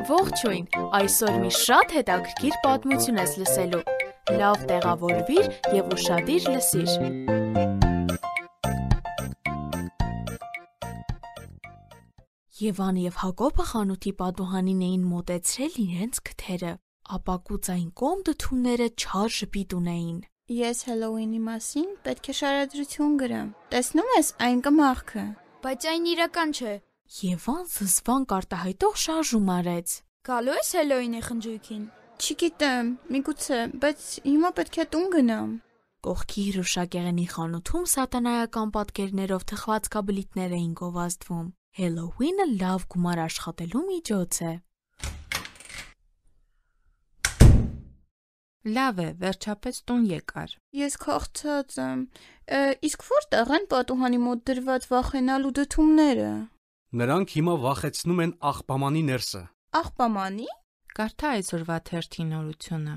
Ողջույն, այսօր մի շատ հետաքրքիր պատմություն ես լսելու, լավ տեղավորվիր և ուշադիր լսիր։ Եվան և Հակոբը խանութի պատուհանին էին մոտեցրել իրենց քթերը, ապա կուծային կողմ դդումները չար ժպիտ ունեին։ Ես Հելլոուինի մասին պետք է շարադրություն գրեմ, տեսնում ես այն կմախքը։ Բայց այն իրական չէ։ Եվան զզվանք արտահայտող շարժում արեց։ Գալու ես Հելլոուինի խնջույքին։ Չգիտեմ, միգուցե, բայց հիմա պետք է տուն գնամ։ Կողքի հրուշագեղենի խանութում սատանայական պատկերներով թխվածքաբլիթներ էին գովազդվում։ Հելլոուինը լավ գումար աշխատելու միջոց է։ Լավ է, վերջապես տուն եկար։ Ես քաղցած եմ, իսկ որտեղ են պատուհանի մոտ դրված վախենալու դդումները։ Նրանք հիմա վախեցնում են աղբամանի ներսը։ Աղբամանի։ Կարդա այսօրվա թերթի նորությունը։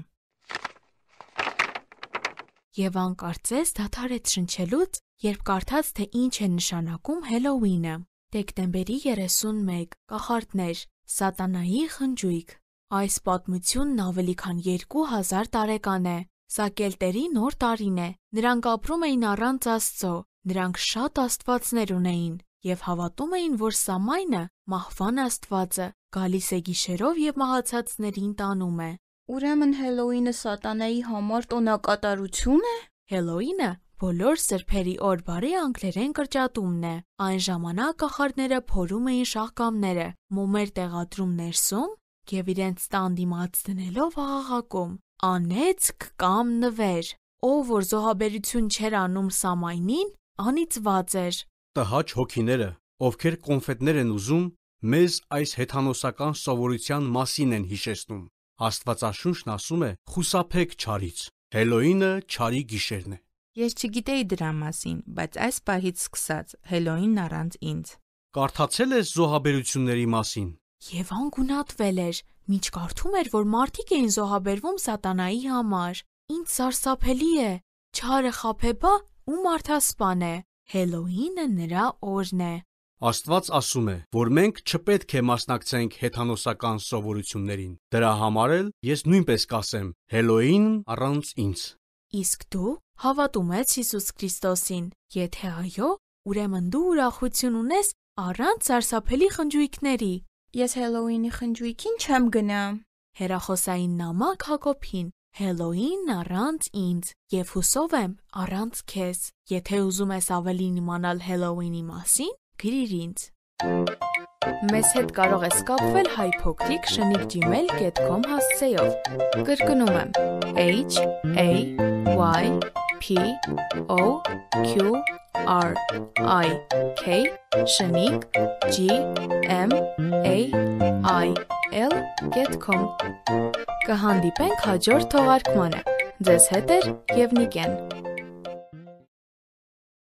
Եվան կարծես դադարեց շնչելուց, երբ կարդաց, թե ինչ է նշանակում Հելլոուինը։ Դեկտեմբերի 31, կախարդներ, սատանայի խնջույք։ Այս պատմությունն ավելի քան 2000 տարեկան է։ Սա կելտերի նոր տարին է։ Նրանք ապրում էին առանց Աստծո, նրանք շատ աստվածներ ունեին և հավատում էին, որ Սամայնը, մահվան աստվածը, գալիս է գիշերով և մահացածներին տանում է։ Ուրեմն Հելլոուինը սատանայի համար տոնակատարություն է։ Հելլոուինը բոլոր սրբերի օր բարի անգլերեն կրճատումն է։ Այն ժամանակ կախարդները փորում էին շաղկամները, մոմեր տեղադրում ներսում և իրենց տան դիմաց դնելով աղաղակում. «Անեծք կամ նվեր, ով որ զոհաբերություն չէր անում Սամայնին, անիծված էր»։ Տհաճ հոգիները, ովքեր կոնֆետներ են ուզում, մեզ այս հեթանոսական սովորության մասին են հիշեցնում։ Աստվածաշունչն ասում է. «Խուսափեք չարից»։ Հելլոուինը չարի գիշերն է։ Ես չգիտեի դրա մասին, բայց այս պահից սկսած Հելլոուինն առանց ինձ։ Կարդացել ես զոհաբերությունների մասին։ Եվան գունատվել էր, մինչ կարդում էր, որ մարդիկ էին զոհաբերվում սատանայի համար։ Ինչ սարսափելի է, չարը խաբեբա ու մարդասպան է։ Հելլոուինը նրա օրն է։ Աստված ասում է, որ մենք չպետք է մասնակցենք հեթանոսական սովորություններին։ Դրա համար էլ ես նույնպես կասեմ. Հելլոուին առանց ինձ։ Իսկ դու հավատում ես Հիսուս Քրիստոսին։ Եթե այո, ուրեմն դու ուրախություն ունես առանց սարսափելի խնջույքների։ Ես Հելլոուինի խնջույքին չեմ գնա։ Հեռախոսային նամակ Հակոբին։ Հելլոուին առանց ինձ և հուսով եմ առանց քեզ։ Եթե ուզում ես ավելին իմանալ Հելլոուինի մասին, գրիր ինձ։ Մեզ հետ կարող ես կապվել hypocric@gmail.com հասցեով։ Կրկնում եմ HAYPOQRIK@gmail.com Կհանդիպենք հաջորդ թողարկմանը։ Ձեզ հետ է Եվնիկեն։